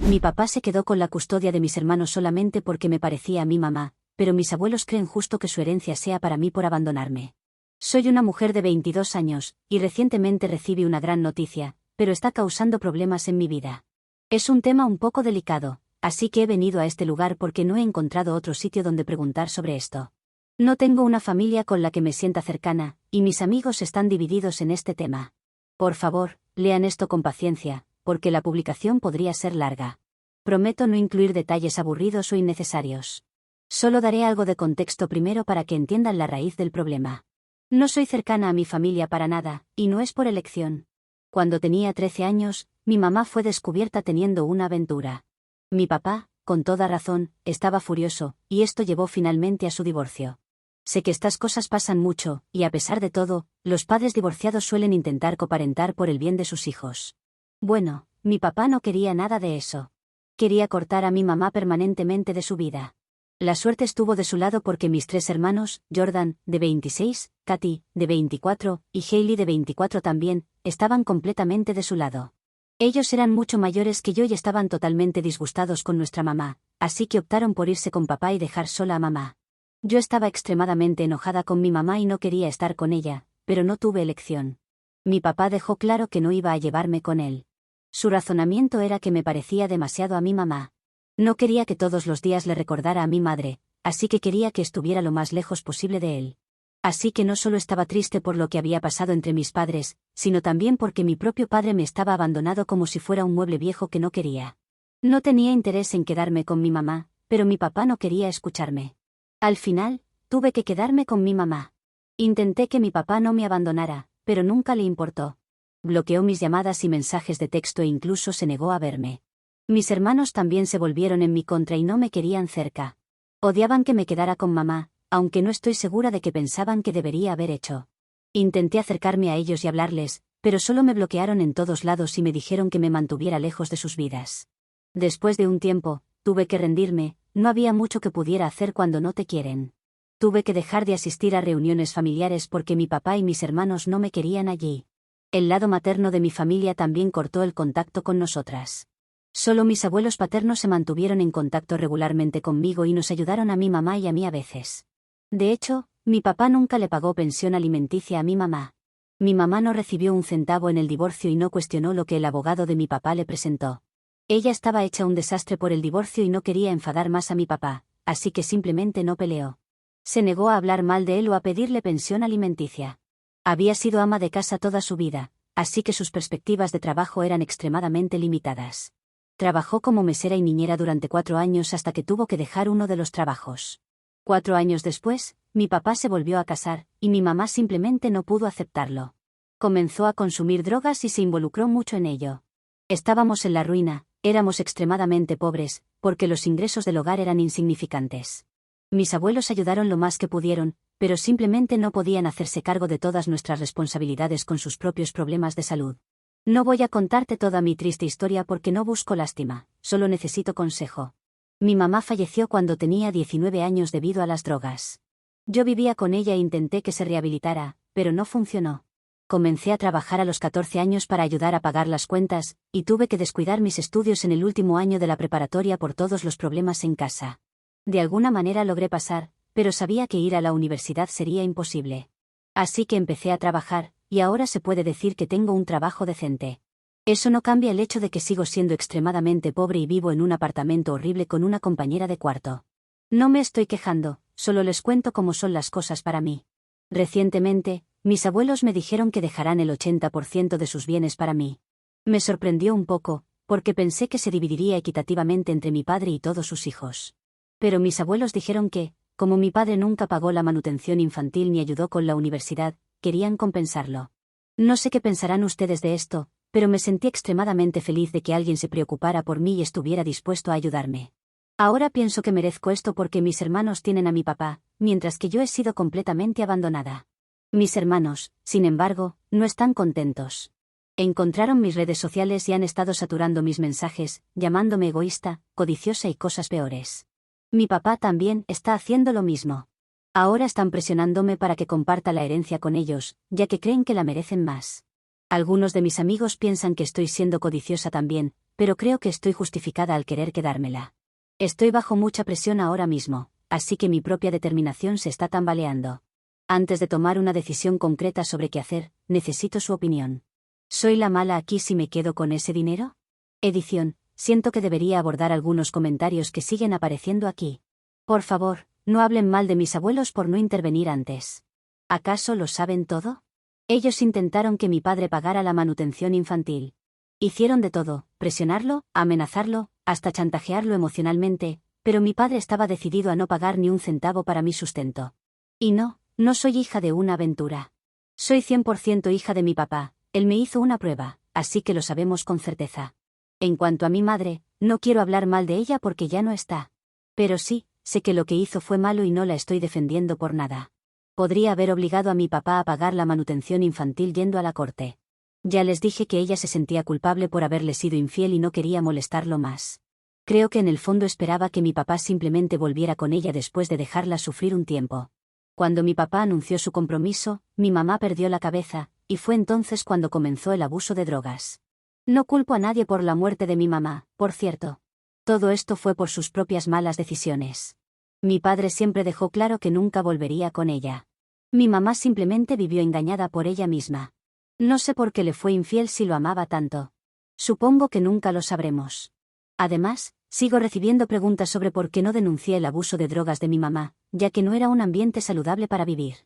Mi papá se quedó con la custodia de mis hermanos solamente porque me parecía a mi mamá, pero mis abuelos creen justo que su herencia sea para mí por abandonarme. Soy una mujer de 22 años, y recientemente recibí una gran noticia, pero está causando problemas en mi vida. Es un tema un poco delicado, así que he venido a este lugar porque no he encontrado otro sitio donde preguntar sobre esto. No tengo una familia con la que me sienta cercana, y mis amigos están divididos en este tema. Por favor, lean esto con paciencia, porque la publicación podría ser larga. Prometo no incluir detalles aburridos o innecesarios. Solo daré algo de contexto primero para que entiendan la raíz del problema. No soy cercana a mi familia para nada, y no es por elección. Cuando tenía 13 años, mi mamá fue descubierta teniendo una aventura. Mi papá, con toda razón, estaba furioso, y esto llevó finalmente a su divorcio. Sé que estas cosas pasan mucho, y a pesar de todo, los padres divorciados suelen intentar coparentar por el bien de sus hijos. Bueno, mi papá no quería nada de eso. Quería cortar a mi mamá permanentemente de su vida. La suerte estuvo de su lado porque mis 3 hermanos, Jordan, de 26, Katy, de 24, y Hailey, de 24 también, estaban completamente de su lado. Ellos eran mucho mayores que yo y estaban totalmente disgustados con nuestra mamá, así que optaron por irse con papá y dejar sola a mamá. Yo estaba extremadamente enojada con mi mamá y no quería estar con ella, pero no tuve elección. Mi papá dejó claro que no iba a llevarme con él. Su razonamiento era que me parecía demasiado a mi mamá. No quería que todos los días le recordara a mi madre, así que quería que estuviera lo más lejos posible de él. Así que no solo estaba triste por lo que había pasado entre mis padres, sino también porque mi propio padre me estaba abandonado como si fuera un mueble viejo que no quería. No tenía interés en quedarme con mi mamá, pero mi papá no quería escucharme. Al final, tuve que quedarme con mi mamá. Intenté que mi papá no me abandonara, pero nunca le importó. Bloqueó mis llamadas y mensajes de texto e incluso se negó a verme. Mis hermanos también se volvieron en mi contra y no me querían cerca. Odiaban que me quedara con mamá, aunque no estoy segura de que pensaban que debería haber hecho. Intenté acercarme a ellos y hablarles, pero solo me bloquearon en todos lados y me dijeron que me mantuviera lejos de sus vidas. Después de un tiempo, tuve que rendirme, no había mucho que pudiera hacer cuando no te quieren. Tuve que dejar de asistir a reuniones familiares porque mi papá y mis hermanos no me querían allí. El lado materno de mi familia también cortó el contacto con nosotras. Solo mis abuelos paternos se mantuvieron en contacto regularmente conmigo y nos ayudaron a mi mamá y a mí a veces. De hecho, mi papá nunca le pagó pensión alimenticia a mi mamá. Mi mamá no recibió un centavo en el divorcio y no cuestionó lo que el abogado de mi papá le presentó. Ella estaba hecha un desastre por el divorcio y no quería enfadar más a mi papá, así que simplemente no peleó. Se negó a hablar mal de él o a pedirle pensión alimenticia. Había sido ama de casa toda su vida, así que sus perspectivas de trabajo eran extremadamente limitadas. Trabajó como mesera y niñera durante 4 años hasta que tuvo que dejar uno de los trabajos. 4 años después, mi papá se volvió a casar, y mi mamá simplemente no pudo aceptarlo. Comenzó a consumir drogas y se involucró mucho en ello. Estábamos en la ruina, éramos extremadamente pobres, porque los ingresos del hogar eran insignificantes. Mis abuelos ayudaron lo más que pudieron, pero simplemente no podían hacerse cargo de todas nuestras responsabilidades con sus propios problemas de salud. No voy a contarte toda mi triste historia porque no busco lástima, solo necesito consejo. Mi mamá falleció cuando tenía 19 años debido a las drogas. Yo vivía con ella e intenté que se rehabilitara, pero no funcionó. Comencé a trabajar a los 14 años para ayudar a pagar las cuentas, y tuve que descuidar mis estudios en el último año de la preparatoria por todos los problemas en casa. De alguna manera logré pasar, pero sabía que ir a la universidad sería imposible. Así que empecé a trabajar, y ahora se puede decir que tengo un trabajo decente. Eso no cambia el hecho de que sigo siendo extremadamente pobre y vivo en un apartamento horrible con una compañera de cuarto. No me estoy quejando, solo les cuento cómo son las cosas para mí. Recientemente, mis abuelos me dijeron que dejarán el 80% de sus bienes para mí. Me sorprendió un poco, porque pensé que se dividiría equitativamente entre mi padre y todos sus hijos. Pero mis abuelos dijeron que, como mi padre nunca pagó la manutención infantil ni ayudó con la universidad, querían compensarlo. No sé qué pensarán ustedes de esto, pero me sentí extremadamente feliz de que alguien se preocupara por mí y estuviera dispuesto a ayudarme. Ahora pienso que merezco esto porque mis hermanos tienen a mi papá, mientras que yo he sido completamente abandonada. Mis hermanos, sin embargo, no están contentos. Encontraron mis redes sociales y han estado saturando mis mensajes, llamándome egoísta, codiciosa y cosas peores. Mi papá también está haciendo lo mismo. Ahora están presionándome para que comparta la herencia con ellos, ya que creen que la merecen más. Algunos de mis amigos piensan que estoy siendo codiciosa también, pero creo que estoy justificada al querer quedármela. Estoy bajo mucha presión ahora mismo, así que mi propia determinación se está tambaleando. Antes de tomar una decisión concreta sobre qué hacer, necesito su opinión. ¿Soy la mala aquí si me quedo con ese dinero? Edición, siento que debería abordar algunos comentarios que siguen apareciendo aquí. Por favor, no hablen mal de mis abuelos por no intervenir antes. ¿Acaso lo saben todo? Ellos intentaron que mi padre pagara la manutención infantil. Hicieron de todo, presionarlo, amenazarlo, hasta chantajearlo emocionalmente, pero mi padre estaba decidido a no pagar ni un centavo para mi sustento. Y no soy hija de una aventura. Soy 100% hija de mi papá, él me hizo una prueba, así que lo sabemos con certeza. En cuanto a mi madre, no quiero hablar mal de ella porque ya no está. Pero sí, sé que lo que hizo fue malo y no la estoy defendiendo por nada. Podría haber obligado a mi papá a pagar la manutención infantil yendo a la corte. Ya les dije que ella se sentía culpable por haberle sido infiel y no quería molestarlo más. Creo que en el fondo esperaba que mi papá simplemente volviera con ella después de dejarla sufrir un tiempo. Cuando mi papá anunció su compromiso, mi mamá perdió la cabeza, y fue entonces cuando comenzó el abuso de drogas. No culpo a nadie por la muerte de mi mamá, por cierto. Todo esto fue por sus propias malas decisiones. Mi padre siempre dejó claro que nunca volvería con ella. Mi mamá simplemente vivió engañada por ella misma. No sé por qué le fue infiel si lo amaba tanto. Supongo que nunca lo sabremos. Además, sigo recibiendo preguntas sobre por qué no denuncié el abuso de drogas de mi mamá, ya que no era un ambiente saludable para vivir.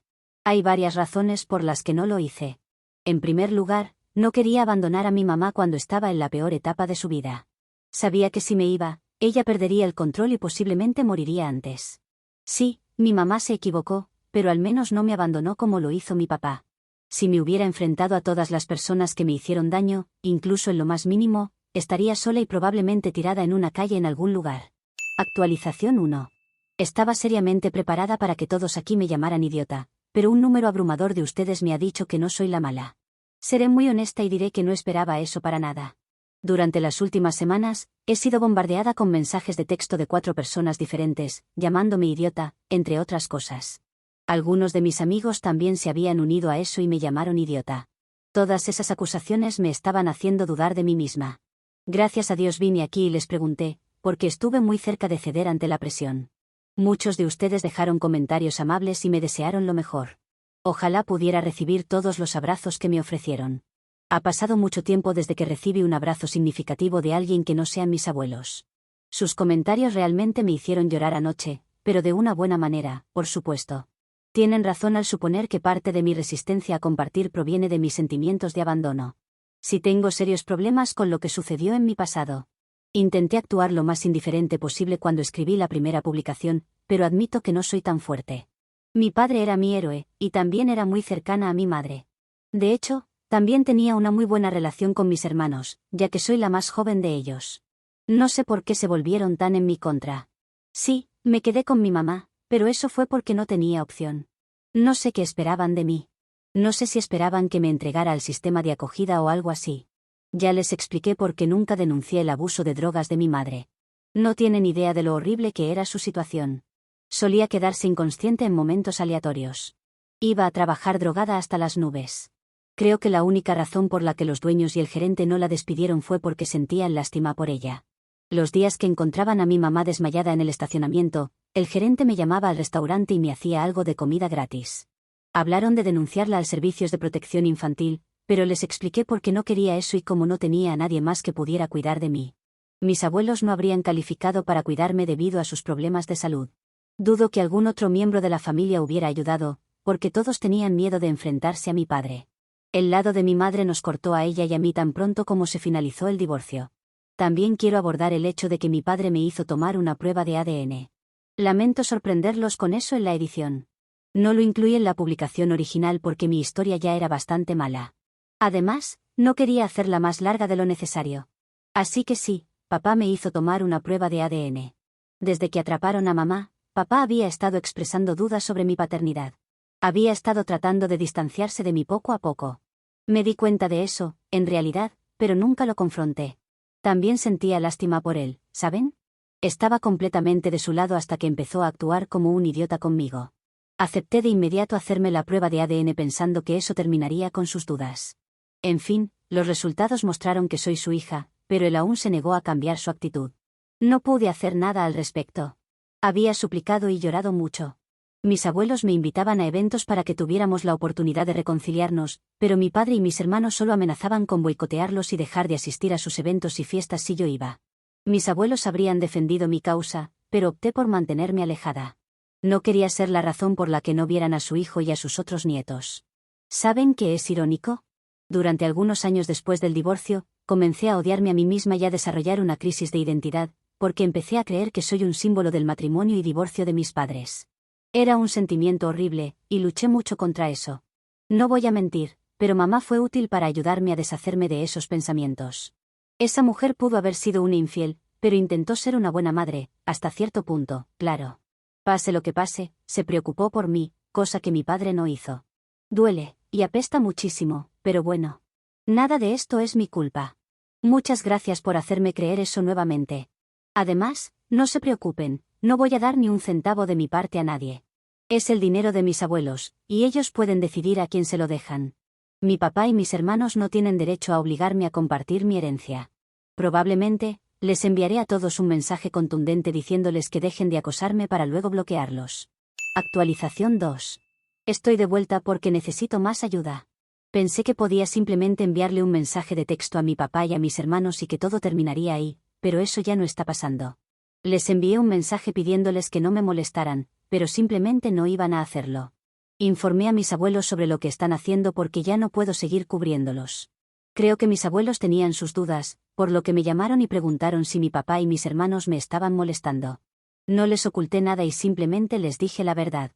Hay varias razones por las que no lo hice. En primer lugar, no quería abandonar a mi mamá cuando estaba en la peor etapa de su vida. Sabía que si me iba, ella perdería el control y posiblemente moriría antes. Sí, mi mamá se equivocó, pero al menos no me abandonó como lo hizo mi papá. Si me hubiera enfrentado a todas las personas que me hicieron daño, incluso en lo más mínimo, estaría sola y probablemente tirada en una calle en algún lugar. Actualización 1. Estaba seriamente preparada para que todos aquí me llamaran idiota, pero un número abrumador de ustedes me ha dicho que no soy la mala. Seré muy honesta y diré que no esperaba eso para nada. Durante las últimas semanas, he sido bombardeada con mensajes de texto de 4 personas diferentes, llamándome idiota, entre otras cosas. Algunos de mis amigos también se habían unido a eso y me llamaron idiota. Todas esas acusaciones me estaban haciendo dudar de mí misma. Gracias a Dios vine aquí y les pregunté, porque estuve muy cerca de ceder ante la presión. Muchos de ustedes dejaron comentarios amables y me desearon lo mejor. Ojalá pudiera recibir todos los abrazos que me ofrecieron. Ha pasado mucho tiempo desde que recibí un abrazo significativo de alguien que no sean mis abuelos. Sus comentarios realmente me hicieron llorar anoche, pero de una buena manera, por supuesto. Tienen razón al suponer que parte de mi resistencia a compartir proviene de mis sentimientos de abandono. Sí tengo serios problemas con lo que sucedió en mi pasado. Intenté actuar lo más indiferente posible cuando escribí la primera publicación, pero admito que no soy tan fuerte. Mi padre era mi héroe, y también era muy cercana a mi madre. De hecho, también tenía una muy buena relación con mis hermanos, ya que soy la más joven de ellos. No sé por qué se volvieron tan en mi contra. Sí, me quedé con mi mamá, pero eso fue porque no tenía opción. No sé qué esperaban de mí. No sé si esperaban que me entregara al sistema de acogida o algo así. Ya les expliqué por qué nunca denuncié el abuso de drogas de mi madre. No tienen idea de lo horrible que era su situación. Solía quedarse inconsciente en momentos aleatorios. Iba a trabajar drogada hasta las nubes. Creo que la única razón por la que los dueños y el gerente no la despidieron fue porque sentían lástima por ella. Los días que encontraban a mi mamá desmayada en el estacionamiento, el gerente me llamaba al restaurante y me hacía algo de comida gratis. Hablaron de denunciarla al Servicios de Protección Infantil, pero les expliqué por qué no quería eso y cómo no tenía a nadie más que pudiera cuidar de mí. Mis abuelos no habrían calificado para cuidarme debido a sus problemas de salud. Dudo que algún otro miembro de la familia hubiera ayudado, porque todos tenían miedo de enfrentarse a mi padre. El lado de mi madre nos cortó a ella y a mí tan pronto como se finalizó el divorcio. También quiero abordar el hecho de que mi padre me hizo tomar una prueba de ADN. Lamento sorprenderlos con eso en la edición. No lo incluí en la publicación original porque mi historia ya era bastante mala. Además, no quería hacerla más larga de lo necesario. Así que sí, papá me hizo tomar una prueba de ADN. Desde que atraparon a mamá, papá había estado expresando dudas sobre mi paternidad. Había estado tratando de distanciarse de mí poco a poco. Me di cuenta de eso, en realidad, pero nunca lo confronté. También sentía lástima por él, ¿saben? Estaba completamente de su lado hasta que empezó a actuar como un idiota conmigo. Acepté de inmediato hacerme la prueba de ADN pensando que eso terminaría con sus dudas. En fin, los resultados mostraron que soy su hija, pero él aún se negó a cambiar su actitud. No pude hacer nada al respecto. Había suplicado y llorado mucho. Mis abuelos me invitaban a eventos para que tuviéramos la oportunidad de reconciliarnos, pero mi padre y mis hermanos solo amenazaban con boicotearlos y dejar de asistir a sus eventos y fiestas si yo iba. Mis abuelos habrían defendido mi causa, pero opté por mantenerme alejada. No quería ser la razón por la que no vieran a su hijo y a sus otros nietos. ¿Saben qué es irónico? Durante algunos años después del divorcio, comencé a odiarme a mí misma y a desarrollar una crisis de identidad, porque empecé a creer que soy un símbolo del matrimonio y divorcio de mis padres. Era un sentimiento horrible, y luché mucho contra eso. No voy a mentir, pero mamá fue útil para ayudarme a deshacerme de esos pensamientos. Esa mujer pudo haber sido una infiel, pero intentó ser una buena madre, hasta cierto punto, claro. Pase lo que pase, se preocupó por mí, cosa que mi padre no hizo. Duele, y apesta muchísimo, pero bueno. Nada de esto es mi culpa. Muchas gracias por hacerme creer eso nuevamente. Además, no se preocupen, no voy a dar ni un centavo de mi parte a nadie. Es el dinero de mis abuelos, y ellos pueden decidir a quién se lo dejan. Mi papá y mis hermanos no tienen derecho a obligarme a compartir mi herencia. Probablemente, les enviaré a todos un mensaje contundente diciéndoles que dejen de acosarme para luego bloquearlos. Actualización 2. Estoy de vuelta porque necesito más ayuda. Pensé que podía simplemente enviarle un mensaje de texto a mi papá y a mis hermanos y que todo terminaría ahí, pero eso ya no está pasando. Les envié un mensaje pidiéndoles que no me molestaran, pero simplemente no iban a hacerlo. Informé a mis abuelos sobre lo que están haciendo porque ya no puedo seguir cubriéndolos. Creo que mis abuelos tenían sus dudas, por lo que me llamaron y preguntaron si mi papá y mis hermanos me estaban molestando. No les oculté nada y simplemente les dije la verdad.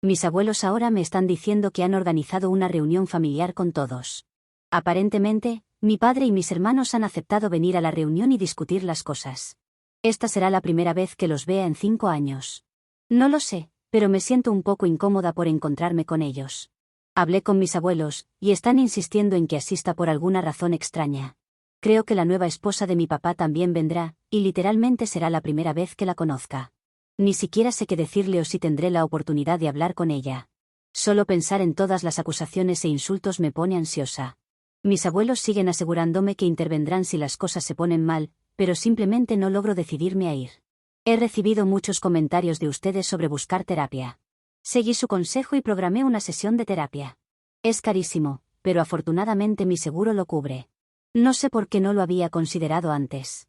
Mis abuelos ahora me están diciendo que han organizado una reunión familiar con todos. Aparentemente, mi padre y mis hermanos han aceptado venir a la reunión y discutir las cosas. Esta será la primera vez que los vea en 5 años. No lo sé, pero me siento un poco incómoda por encontrarme con ellos. Hablé con mis abuelos, y están insistiendo en que asista por alguna razón extraña. Creo que la nueva esposa de mi papá también vendrá, y literalmente será la primera vez que la conozca. Ni siquiera sé qué decirle o si tendré la oportunidad de hablar con ella. Solo pensar en todas las acusaciones e insultos me pone ansiosa. Mis abuelos siguen asegurándome que intervendrán si las cosas se ponen mal, pero simplemente no logro decidirme a ir. He recibido muchos comentarios de ustedes sobre buscar terapia. Seguí su consejo y programé una sesión de terapia. Es carísimo, pero afortunadamente mi seguro lo cubre. No sé por qué no lo había considerado antes.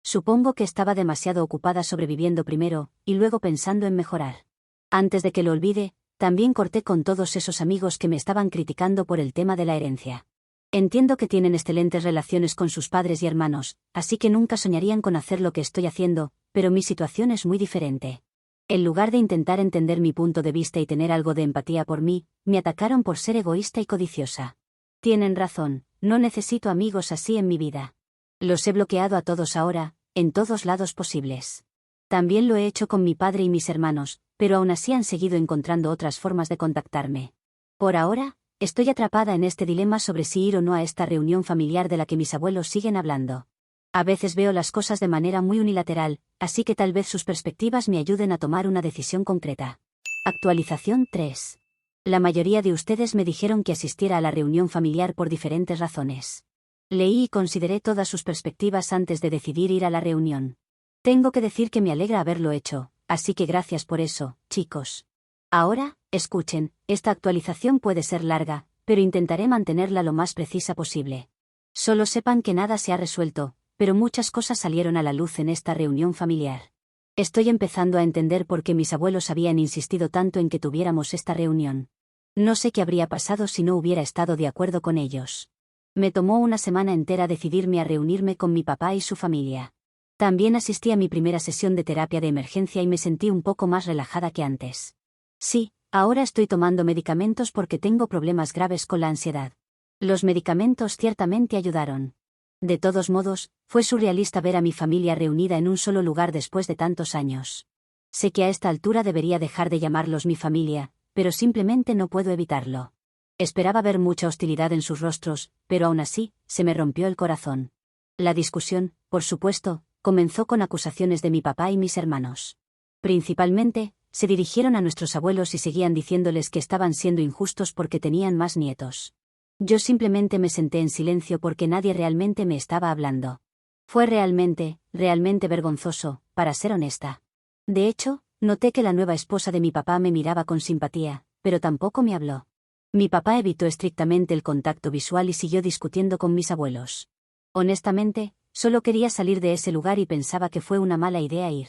Supongo que estaba demasiado ocupada sobreviviendo primero, y luego pensando en mejorar. Antes de que lo olvide, también corté con todos esos amigos que me estaban criticando por el tema de la herencia. Entiendo que tienen excelentes relaciones con sus padres y hermanos, así que nunca soñarían con hacer lo que estoy haciendo, pero mi situación es muy diferente. En lugar de intentar entender mi punto de vista y tener algo de empatía por mí, me atacaron por ser egoísta y codiciosa. Tienen razón, no necesito amigos así en mi vida. Los he bloqueado a todos ahora, en todos lados posibles. También lo he hecho con mi padre y mis hermanos, pero aún así han seguido encontrando otras formas de contactarme. Por ahora, estoy atrapada en este dilema sobre si ir o no a esta reunión familiar de la que mis abuelos siguen hablando. A veces veo las cosas de manera muy unilateral, así que tal vez sus perspectivas me ayuden a tomar una decisión concreta. Actualización 3. La mayoría de ustedes me dijeron que asistiera a la reunión familiar por diferentes razones. Leí y consideré todas sus perspectivas antes de decidir ir a la reunión. Tengo que decir que me alegra haberlo hecho, así que gracias por eso, chicos. Ahora, escuchen, esta actualización puede ser larga, pero intentaré mantenerla lo más precisa posible. Solo sepan que nada se ha resuelto, pero muchas cosas salieron a la luz en esta reunión familiar. Estoy empezando a entender por qué mis abuelos habían insistido tanto en que tuviéramos esta reunión. No sé qué habría pasado si no hubiera estado de acuerdo con ellos. Me tomó una semana entera decidirme a reunirme con mi papá y su familia. También asistí a mi primera sesión de terapia de emergencia y me sentí un poco más relajada que antes. Sí, ahora estoy tomando medicamentos porque tengo problemas graves con la ansiedad. Los medicamentos ciertamente ayudaron. De todos modos, fue surrealista ver a mi familia reunida en un solo lugar después de tantos años. Sé que a esta altura debería dejar de llamarlos mi familia, pero simplemente no puedo evitarlo. Esperaba ver mucha hostilidad en sus rostros, pero aún así, se me rompió el corazón. La discusión, por supuesto, comenzó con acusaciones de mi papá y mis hermanos. Principalmente, se dirigieron a nuestros abuelos y seguían diciéndoles que estaban siendo injustos porque tenían más nietos. Yo simplemente me senté en silencio porque nadie realmente me estaba hablando. Fue realmente vergonzoso, para ser honesta. De hecho, noté que la nueva esposa de mi papá me miraba con simpatía, pero tampoco me habló. Mi papá evitó estrictamente el contacto visual y siguió discutiendo con mis abuelos. Honestamente, solo quería salir de ese lugar y pensaba que fue una mala idea ir.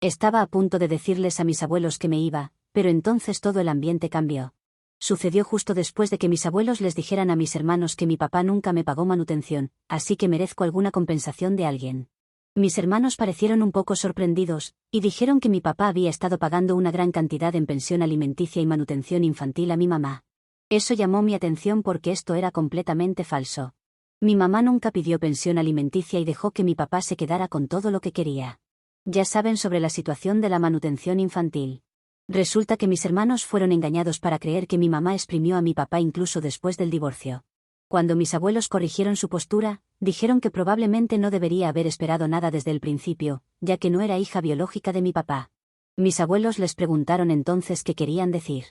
Estaba a punto de decirles a mis abuelos que me iba, pero entonces todo el ambiente cambió. Sucedió justo después de que mis abuelos les dijeran a mis hermanos que mi papá nunca me pagó manutención, así que merezco alguna compensación de alguien. Mis hermanos parecieron un poco sorprendidos, y dijeron que mi papá había estado pagando una gran cantidad en pensión alimenticia y manutención infantil a mi mamá. Eso llamó mi atención porque esto era completamente falso. Mi mamá nunca pidió pensión alimenticia y dejó que mi papá se quedara con todo lo que quería. Ya saben sobre la situación de la manutención infantil. Resulta que mis hermanos fueron engañados para creer que mi mamá exprimió a mi papá incluso después del divorcio. Cuando mis abuelos corrigieron su postura, dijeron que probablemente no debería haber esperado nada desde el principio, ya que no era hija biológica de mi papá. Mis abuelos les preguntaron entonces qué querían decir.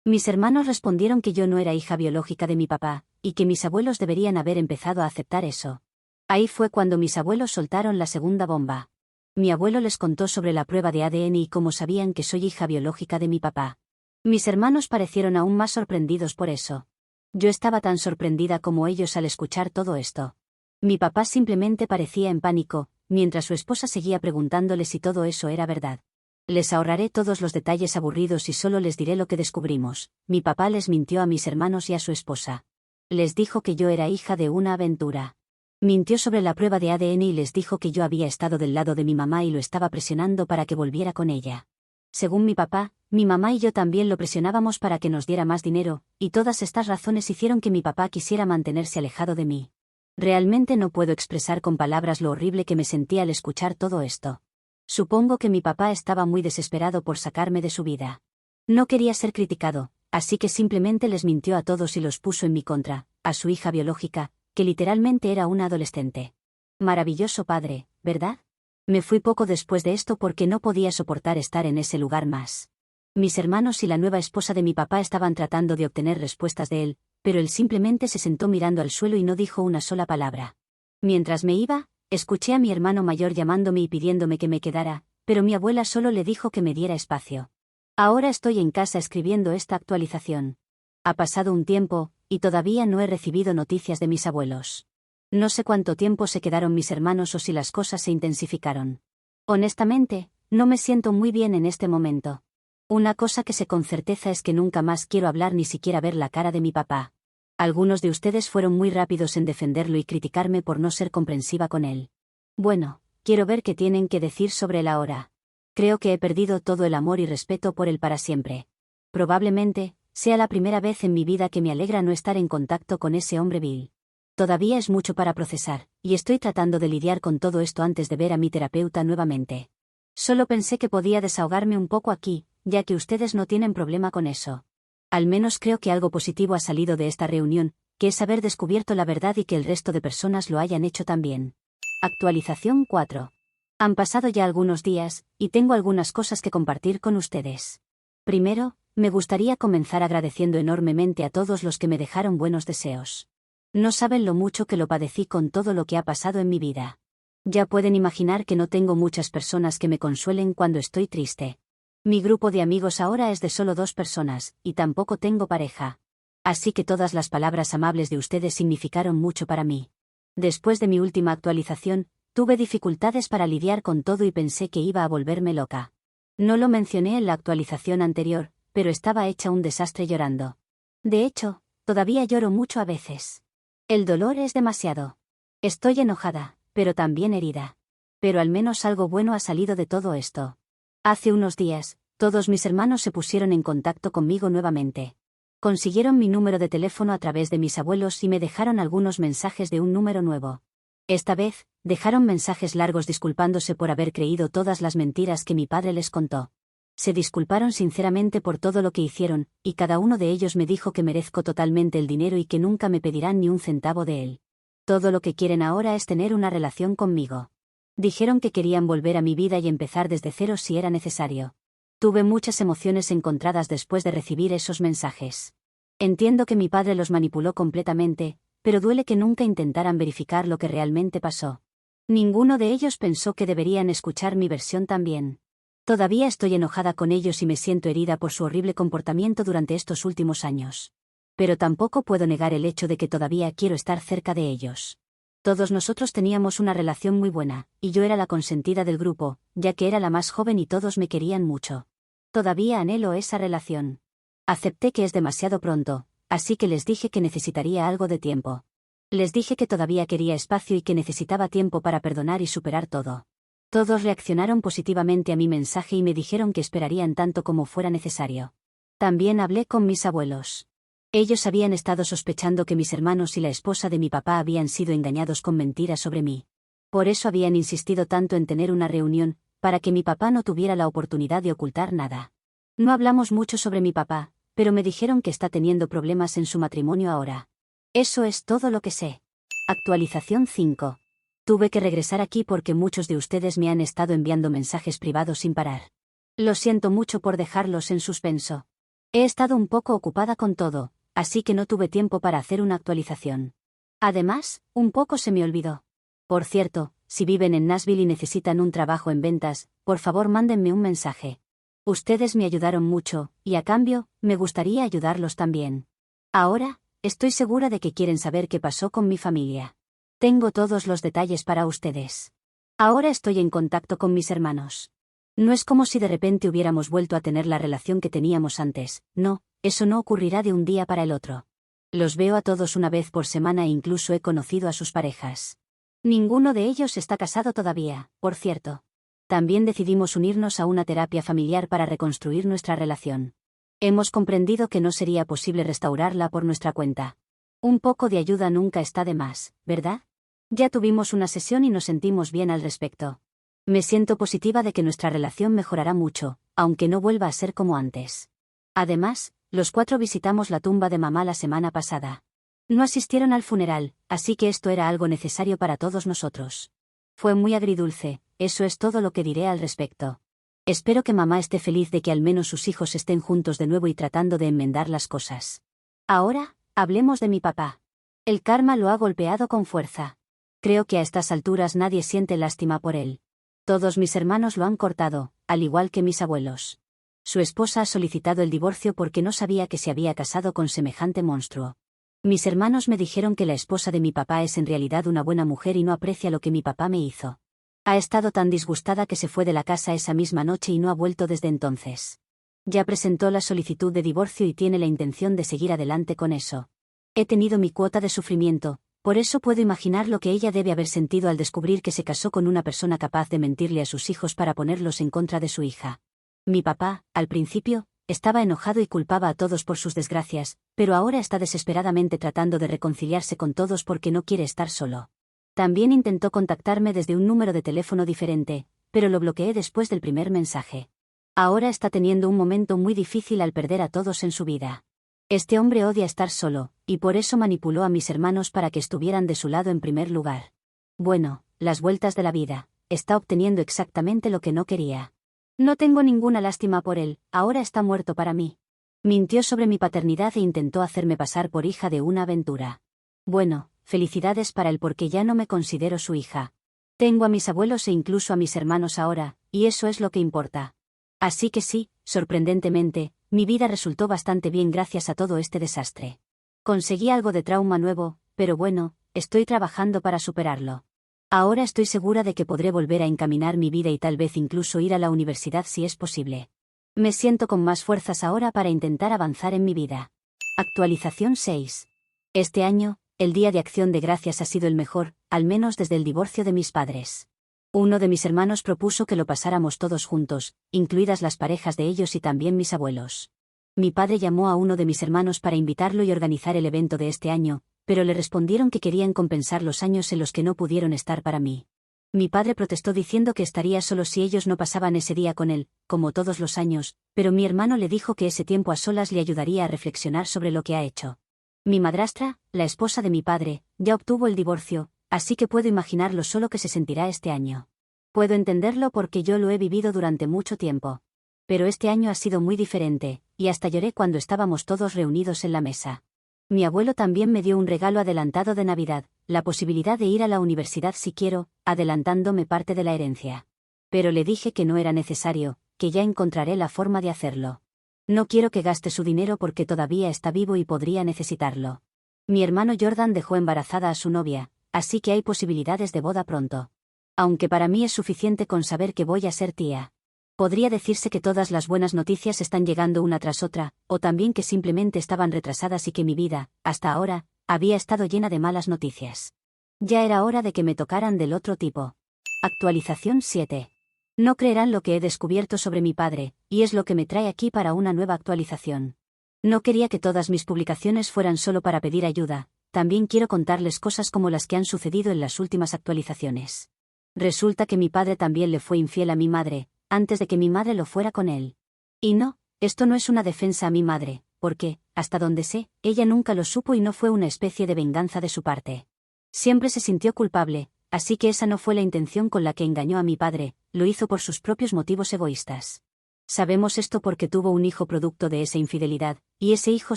Mis hermanos respondieron que yo no era hija biológica de mi papá, y que mis abuelos deberían haber empezado a aceptar eso. Ahí fue cuando mis abuelos soltaron la segunda bomba. Mi abuelo les contó sobre la prueba de ADN y cómo sabían que soy hija biológica de mi papá. Mis hermanos parecieron aún más sorprendidos por eso. Yo estaba tan sorprendida como ellos al escuchar todo esto. Mi papá simplemente parecía en pánico, mientras su esposa seguía preguntándole si todo eso era verdad. Les ahorraré todos los detalles aburridos y solo les diré lo que descubrimos. Mi papá les mintió a mis hermanos y a su esposa. Les dijo que yo era hija de una aventura. Mintió sobre la prueba de ADN y les dijo que yo había estado del lado de mi mamá y lo estaba presionando para que volviera con ella. Según mi papá, mi mamá y yo también lo presionábamos para que nos diera más dinero, y todas estas razones hicieron que mi papá quisiera mantenerse alejado de mí. Realmente no puedo expresar con palabras lo horrible que me sentía al escuchar todo esto. Supongo que mi papá estaba muy desesperado por sacarme de su vida. No quería ser criticado, así que simplemente les mintió a todos y los puso en mi contra, a su hija biológica, que literalmente era una adolescente. Maravilloso padre, ¿verdad? Me fui poco después de esto porque no podía soportar estar en ese lugar más. Mis hermanos y la nueva esposa de mi papá estaban tratando de obtener respuestas de él, pero él simplemente se sentó mirando al suelo y no dijo una sola palabra. Mientras me iba, escuché a mi hermano mayor llamándome y pidiéndome que me quedara, pero mi abuela solo le dijo que me diera espacio. Ahora estoy en casa escribiendo esta actualización. Ha pasado un tiempo, y todavía no he recibido noticias de mis abuelos. No sé cuánto tiempo se quedaron mis hermanos o si las cosas se intensificaron. Honestamente, no me siento muy bien en este momento. Una cosa que sé con certeza es que nunca más quiero hablar ni siquiera ver la cara de mi papá. Algunos de ustedes fueron muy rápidos en defenderlo y criticarme por no ser comprensiva con él. Bueno, quiero ver qué tienen que decir sobre él ahora. Creo que he perdido todo el amor y respeto por él para siempre. Probablemente sea la primera vez en mi vida que me alegra no estar en contacto con ese hombre vil. Todavía es mucho para procesar, y estoy tratando de lidiar con todo esto antes de ver a mi terapeuta nuevamente. Solo pensé que podía desahogarme un poco aquí, ya que ustedes no tienen problema con eso. Al menos creo que algo positivo ha salido de esta reunión, que es haber descubierto la verdad y que el resto de personas lo hayan hecho también. Actualización 4. Han pasado ya algunos días, y tengo algunas cosas que compartir con ustedes. Primero, me gustaría comenzar agradeciendo enormemente a todos los que me dejaron buenos deseos. No saben lo mucho que lo padecí con todo lo que ha pasado en mi vida. Ya pueden imaginar que no tengo muchas personas que me consuelen cuando estoy triste. Mi grupo de amigos ahora es de solo 2 personas, y tampoco tengo pareja. Así que todas las palabras amables de ustedes significaron mucho para mí. Después de mi última actualización, tuve dificultades para lidiar con todo y pensé que iba a volverme loca. No lo mencioné en la actualización anterior, pero estaba hecha un desastre llorando. De hecho, todavía lloro mucho a veces. El dolor es demasiado. Estoy enojada, pero también herida. Pero al menos algo bueno ha salido de todo esto. Hace unos días, todos mis hermanos se pusieron en contacto conmigo nuevamente. Consiguieron mi número de teléfono a través de mis abuelos y me dejaron algunos mensajes de un número nuevo. Esta vez, dejaron mensajes largos disculpándose por haber creído todas las mentiras que mi padre les contó. Se disculparon sinceramente por todo lo que hicieron, y cada uno de ellos me dijo que merezco totalmente el dinero y que nunca me pedirán ni un centavo de él. Todo lo que quieren ahora es tener una relación conmigo. Dijeron que querían volver a mi vida y empezar desde cero si era necesario. Tuve muchas emociones encontradas después de recibir esos mensajes. Entiendo que mi padre los manipuló completamente, pero duele que nunca intentaran verificar lo que realmente pasó. Ninguno de ellos pensó que deberían escuchar mi versión también. Todavía estoy enojada con ellos y me siento herida por su horrible comportamiento durante estos últimos años. Pero tampoco puedo negar el hecho de que todavía quiero estar cerca de ellos. Todos nosotros teníamos una relación muy buena, y yo era la consentida del grupo, ya que era la más joven y todos me querían mucho. Todavía anhelo esa relación. Acepté que es demasiado pronto, así que les dije que necesitaría algo de tiempo. Les dije que todavía quería espacio y que necesitaba tiempo para perdonar y superar todo. Todos reaccionaron positivamente a mi mensaje y me dijeron que esperarían tanto como fuera necesario. También hablé con mis abuelos. Ellos habían estado sospechando que mis hermanos y la esposa de mi papá habían sido engañados con mentiras sobre mí. Por eso habían insistido tanto en tener una reunión, para que mi papá no tuviera la oportunidad de ocultar nada. No hablamos mucho sobre mi papá, pero me dijeron que está teniendo problemas en su matrimonio ahora. Eso es todo lo que sé. Actualización 5. Tuve que regresar aquí porque muchos de ustedes me han estado enviando mensajes privados sin parar. Lo siento mucho por dejarlos en suspenso. He estado un poco ocupada con todo, así que no tuve tiempo para hacer una actualización. Además, un poco se me olvidó. Por cierto, si viven en Nashville y necesitan un trabajo en ventas, por favor mándenme un mensaje. Ustedes me ayudaron mucho, y a cambio, me gustaría ayudarlos también. Ahora, estoy segura de que quieren saber qué pasó con mi familia. Tengo todos los detalles para ustedes. Ahora estoy en contacto con mis hermanos. No es como si de repente hubiéramos vuelto a tener la relación que teníamos antes, no, eso no ocurrirá de un día para el otro. Los veo a todos una vez por semana e incluso he conocido a sus parejas. Ninguno de ellos está casado todavía, por cierto. También decidimos unirnos a una terapia familiar para reconstruir nuestra relación. Hemos comprendido que no sería posible restaurarla por nuestra cuenta. Un poco de ayuda nunca está de más, ¿verdad? Ya tuvimos una sesión y nos sentimos bien al respecto. Me siento positiva de que nuestra relación mejorará mucho, aunque no vuelva a ser como antes. Además, los 4 visitamos la tumba de mamá la semana pasada. No asistieron al funeral, así que esto era algo necesario para todos nosotros. Fue muy agridulce, eso es todo lo que diré al respecto. Espero que mamá esté feliz de que al menos sus hijos estén juntos de nuevo y tratando de enmendar las cosas. Ahora, hablemos de mi papá. El karma lo ha golpeado con fuerza. Creo que a estas alturas nadie siente lástima por él. Todos mis hermanos lo han cortado, al igual que mis abuelos. Su esposa ha solicitado el divorcio porque no sabía que se había casado con semejante monstruo. Mis hermanos me dijeron que la esposa de mi papá es en realidad una buena mujer y no aprecia lo que mi papá me hizo. Ha estado tan disgustada que se fue de la casa esa misma noche y no ha vuelto desde entonces. Ya presentó la solicitud de divorcio y tiene la intención de seguir adelante con eso. He tenido mi cuota de sufrimiento. Por eso puedo imaginar lo que ella debe haber sentido al descubrir que se casó con una persona capaz de mentirle a sus hijos para ponerlos en contra de su hija. Mi papá, al principio, estaba enojado y culpaba a todos por sus desgracias, pero ahora está desesperadamente tratando de reconciliarse con todos porque no quiere estar solo. También intentó contactarme desde un número de teléfono diferente, pero lo bloqueé después del primer mensaje. Ahora está teniendo un momento muy difícil al perder a todos en su vida. Este hombre odia estar solo, y por eso manipuló a mis hermanos para que estuvieran de su lado en primer lugar. Bueno, las vueltas de la vida, está obteniendo exactamente lo que no quería. No tengo ninguna lástima por él, ahora está muerto para mí. Mintió sobre mi paternidad e intentó hacerme pasar por hija de una aventura. Bueno, felicidades para él porque ya no me considero su hija. Tengo a mis abuelos e incluso a mis hermanos ahora, y eso es lo que importa. Así que sí, sorprendentemente, mi vida resultó bastante bien gracias a todo este desastre. Conseguí algo de trauma nuevo, pero bueno, estoy trabajando para superarlo. Ahora estoy segura de que podré volver a encaminar mi vida y tal vez incluso ir a la universidad si es posible. Me siento con más fuerzas ahora para intentar avanzar en mi vida. Actualización 6. Este año, el Día de Acción de Gracias ha sido el mejor, al menos desde el divorcio de mis padres. Uno de mis hermanos propuso que lo pasáramos todos juntos, incluidas las parejas de ellos y también mis abuelos. Mi padre llamó a uno de mis hermanos para invitarlo y organizar el evento de este año, pero le respondieron que querían compensar los años en los que no pudieron estar para mí. Mi padre protestó diciendo que estaría solo si ellos no pasaban ese día con él, como todos los años, pero mi hermano le dijo que ese tiempo a solas le ayudaría a reflexionar sobre lo que ha hecho. Mi madrastra, la esposa de mi padre, ya obtuvo el divorcio, así que puedo imaginar lo solo que se sentirá este año. Puedo entenderlo porque yo lo he vivido durante mucho tiempo. Pero este año ha sido muy diferente, y hasta lloré cuando estábamos todos reunidos en la mesa. Mi abuelo también me dio un regalo adelantado de Navidad, la posibilidad de ir a la universidad si quiero, adelantándome parte de la herencia. Pero le dije que no era necesario, que ya encontraré la forma de hacerlo. No quiero que gaste su dinero porque todavía está vivo y podría necesitarlo. Mi hermano Jordan dejó embarazada a su novia, así que hay posibilidades de boda pronto. Aunque para mí es suficiente con saber que voy a ser tía. Podría decirse que todas las buenas noticias están llegando una tras otra, o también que simplemente estaban retrasadas y que mi vida, hasta ahora, había estado llena de malas noticias. Ya era hora de que me tocaran del otro tipo. Actualización 7. No creerán lo que he descubierto sobre mi padre, y es lo que me trae aquí para una nueva actualización. No quería que todas mis publicaciones fueran solo para pedir ayuda, también quiero contarles cosas como las que han sucedido en las últimas actualizaciones. Resulta que mi padre también le fue infiel a mi madre, antes de que mi madre lo fuera con él. Y no, esto no es una defensa a mi madre, porque, hasta donde sé, ella nunca lo supo y no fue una especie de venganza de su parte. Siempre se sintió culpable, así que esa no fue la intención con la que engañó a mi padre, lo hizo por sus propios motivos egoístas. Sabemos esto porque tuvo un hijo producto de esa infidelidad, y ese hijo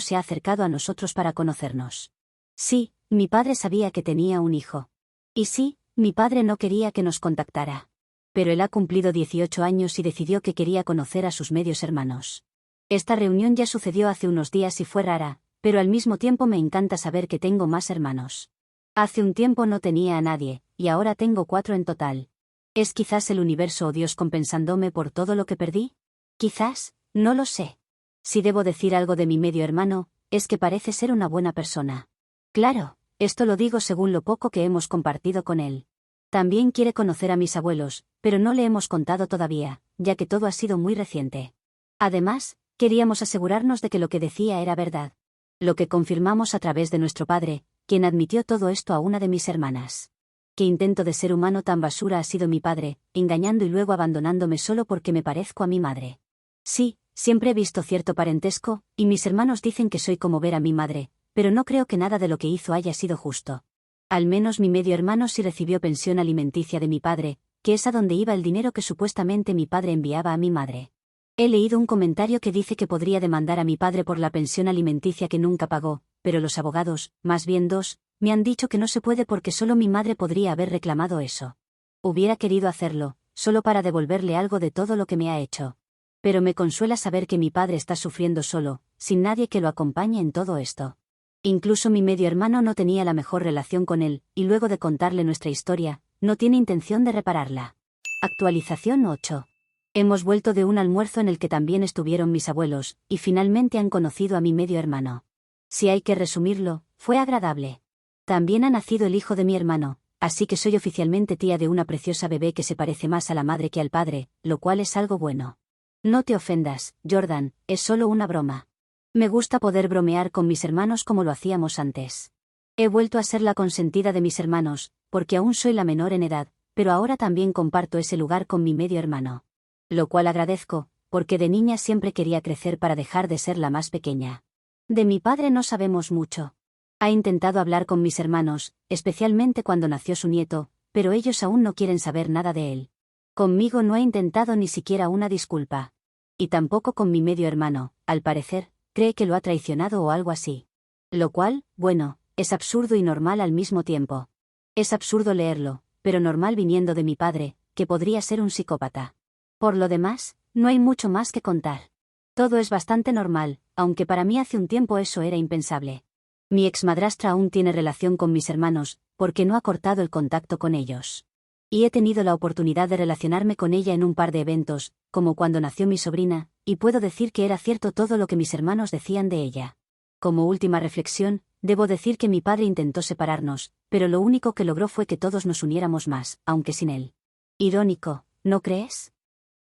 se ha acercado a nosotros para conocernos. Sí, mi padre sabía que tenía un hijo. Y sí, mi padre no quería que nos contactara. Pero él ha cumplido 18 años y decidió que quería conocer a sus medios hermanos. Esta reunión ya sucedió hace unos días y fue rara, pero al mismo tiempo me encanta saber que tengo más hermanos. Hace un tiempo no tenía a nadie, y ahora tengo 4 en total. ¿Es quizás el universo o Dios compensándome por todo lo que perdí? Quizás, no lo sé. Si debo decir algo de mi medio hermano, es que parece ser una buena persona. Claro, esto lo digo según lo poco que hemos compartido con él. También quiere conocer a mis abuelos, pero no le hemos contado todavía, ya que todo ha sido muy reciente. Además, queríamos asegurarnos de que lo que decía era verdad. Lo que confirmamos a través de nuestro padre, quien admitió todo esto a una de mis hermanas. ¿Qué intento de ser humano tan basura ha sido mi padre, engañando y luego abandonándome solo porque me parezco a mi madre? Sí, siempre he visto cierto parentesco, y mis hermanos dicen que soy como ver a mi madre, pero no creo que nada de lo que hizo haya sido justo. Al menos mi medio hermano sí recibió pensión alimenticia de mi padre, que es a donde iba el dinero que supuestamente mi padre enviaba a mi madre. He leído un comentario que dice que podría demandar a mi padre por la pensión alimenticia que nunca pagó, pero los abogados, más bien 2, me han dicho que no se puede porque solo mi madre podría haber reclamado eso. Hubiera querido hacerlo, solo para devolverle algo de todo lo que me ha hecho. Pero me consuela saber que mi padre está sufriendo solo, sin nadie que lo acompañe en todo esto. Incluso mi medio hermano no tenía la mejor relación con él, y luego de contarle nuestra historia, no tiene intención de repararla. Actualización 8. Hemos vuelto de un almuerzo en el que también estuvieron mis abuelos, y finalmente han conocido a mi medio hermano. Si hay que resumirlo, fue agradable. También ha nacido el hijo de mi hermano, así que soy oficialmente tía de una preciosa bebé que se parece más a la madre que al padre, lo cual es algo bueno. No te ofendas, Jordan, es solo una broma. Me gusta poder bromear con mis hermanos como lo hacíamos antes. He vuelto a ser la consentida de mis hermanos, porque aún soy la menor en edad, pero ahora también comparto ese lugar con mi medio hermano. Lo cual agradezco, porque de niña siempre quería crecer para dejar de ser la más pequeña. De mi padre no sabemos mucho. Ha intentado hablar con mis hermanos, especialmente cuando nació su nieto, pero ellos aún no quieren saber nada de él. Conmigo no ha intentado ni siquiera una disculpa. Y tampoco con mi medio hermano, al parecer, cree que lo ha traicionado o algo así. Lo cual, bueno, es absurdo y normal al mismo tiempo. Es absurdo leerlo, pero normal viniendo de mi padre, que podría ser un psicópata. Por lo demás, no hay mucho más que contar. Todo es bastante normal, aunque para mí hace un tiempo eso era impensable. Mi exmadrastra aún tiene relación con mis hermanos, porque no ha cortado el contacto con ellos. Y he tenido la oportunidad de relacionarme con ella en un par de eventos, como cuando nació mi sobrina, y puedo decir que era cierto todo lo que mis hermanos decían de ella. Como última reflexión, debo decir que mi padre intentó separarnos, pero lo único que logró fue que todos nos uniéramos más, aunque sin él. Irónico, ¿no crees?